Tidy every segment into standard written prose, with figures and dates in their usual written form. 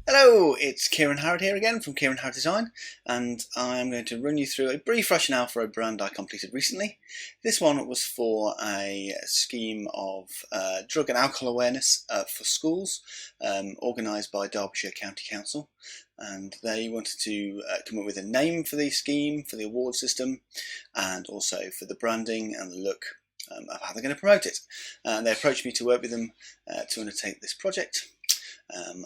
Hello, it's Kieran Harrod here again from Kieran Harrod Design, and I'm going to run you through a brief rationale for a brand I completed recently. This one was for a scheme of drug and alcohol awareness for schools, organised by Derbyshire County Council, and they wanted to come up with a name for the scheme, for the award system, and also for the branding and the look of how they're going to promote it. And they approached me to work with them to undertake this project.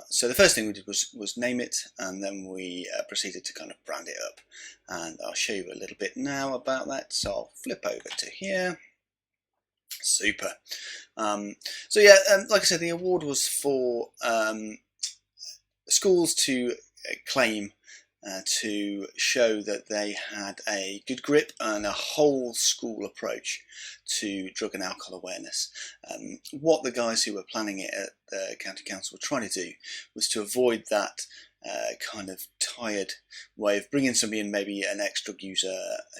So the first thing we did was name it, and then we proceeded to kind of brand it up, and I'll show you a little bit now about that. So I'll flip over to here. Super. Like I said, the award was for schools to claim to show that they had a good grip and a whole school approach to drug and alcohol awareness. What the guys who were planning it at the County Council were trying to do was to avoid that kind of tired way of bringing somebody in, maybe an ex-drug user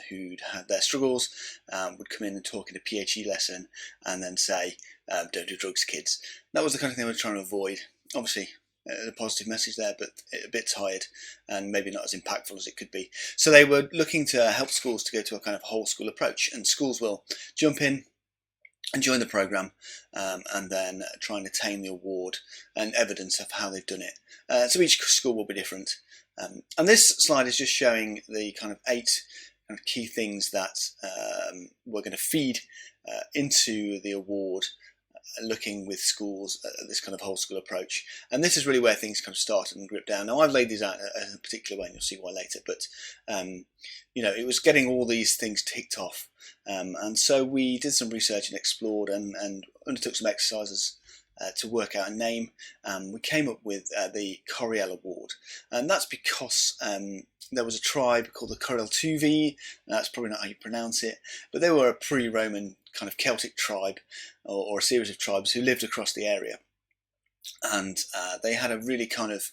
who'd had their struggles, would come in and talk in a PHE lesson and then say, don't do drugs, kids. That was the kind of thing we were trying to avoid. Obviously, a positive message there, but a bit tired and maybe not as impactful as it could be. So they were looking to help schools to go to a kind of whole school approach, and schools will jump in and join the programme and then try and attain the award and evidence of how they've done it. So each school will be different. And this slide is just showing the kind of 8 kind of key things that we're going to feed into the award, looking with schools at this kind of whole school approach. And this is really where things kind of started and grip down. Now I've laid these out in a particular way and you'll see why later, but it was getting all these things ticked off, and so we did some research and explored and undertook some exercises to work out a name. We came up with the Coriell Award, and that's because there was a tribe called the Coriell. That's probably not how you pronounce it, but they were a pre-Roman kind of Celtic tribe, or a series of tribes who lived across the area, and they had a really kind of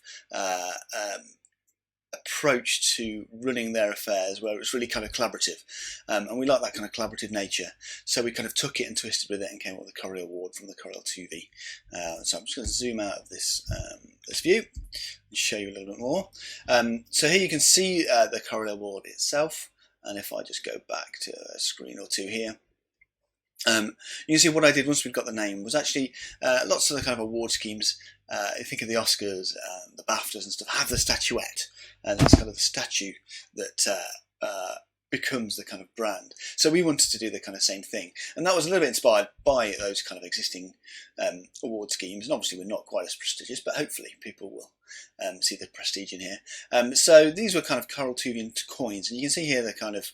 approach to running their affairs where it was really kind of collaborative, and we like that kind of collaborative nature, so we kind of took it and twisted with it and came up with the Coriell Award from the Coriell. So I'm just going to zoom out of this view and show you a little bit more. So here you can see the Coriell Award itself, and if I just go back to a screen or two here, you can see what I did once we'd got the name was actually lots of the kind of award schemes. You think of the Oscars, the BAFTAs and stuff, have the statuette, and it's kind of the statue that becomes the kind of brand. So we wanted to do the kind of same thing, and that was a little bit inspired by those kind of existing award schemes. And obviously we're not quite as prestigious, but hopefully people will see the prestige in here. So these were kind of Coriell coins, and you can see here the kind of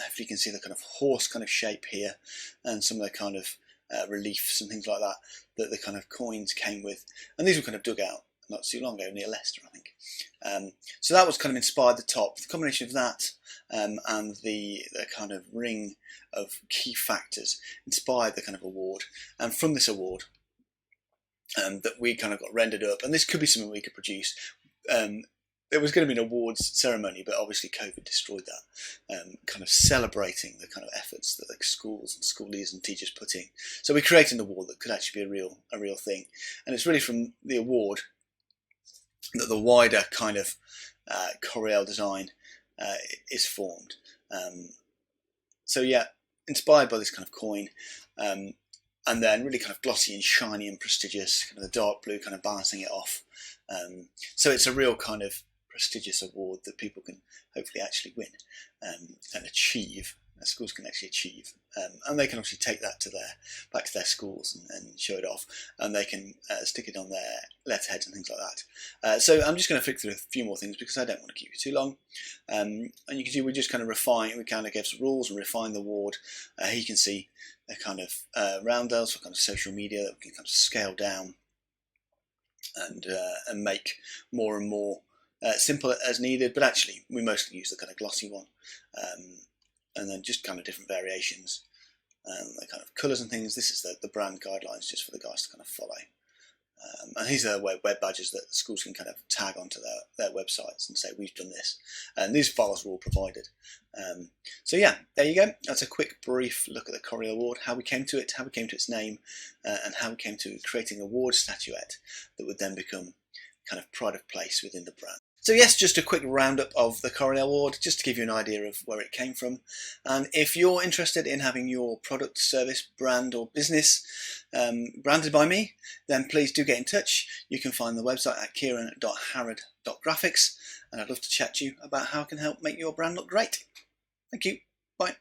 hopefully you can see the kind of horse kind of shape here, and some of the kind of reliefs and things like that that the kind of coins came with. And these were kind of dug out not too long ago near Leicester, I think. So that was kind of inspired the top. The combination of that and the kind of ring of key factors inspired the kind of award. And from this award that we kind of got rendered up, and this could be something we could produce. There was going to be an awards ceremony, but obviously COVID destroyed that, kind of celebrating the kind of efforts that the schools and school leaders and teachers put in. So we created an award that could actually be a real thing. And it's really from the award that the wider kind of Coriell design is formed. So yeah, inspired by this kind of coin, and then really kind of glossy and shiny and prestigious, kind of the dark blue kind of balancing it off. So it's a real kind of prestigious award that people can hopefully actually win and achieve. Schools can actually achieve, and they can obviously take that back to their schools and show it off, and they can stick it on their letterheads and things like that. So I'm just going to flick through a few more things because I don't want to keep you too long. And you can see we just kind of we kind of gave some rules and refined the award. Here you can see a kind of roundels for kind of social media that we can kind of scale down and make more and more simple as needed, but actually we mostly use the kind of glossy one, and then just kind of different variations, the kind of colours and things. This is the brand guidelines just for the guys to kind of follow. And these are web badges that schools can kind of tag onto their websites and say, we've done this. And these files were all provided. So yeah, there you go. That's a quick, brief look at the Coriell Award, how we came to it, how we came to its name, and how we came to creating a award statuette that would then become kind of pride of place within the brand. So yes, just a quick roundup of the Coriell Award, just to give you an idea of where it came from. And if you're interested in having your product, service, brand or business branded by me, then please do get in touch. You can find the website at kieran.harrod.graphics, and I'd love to chat to you about how I can help make your brand look great. Thank you. Bye.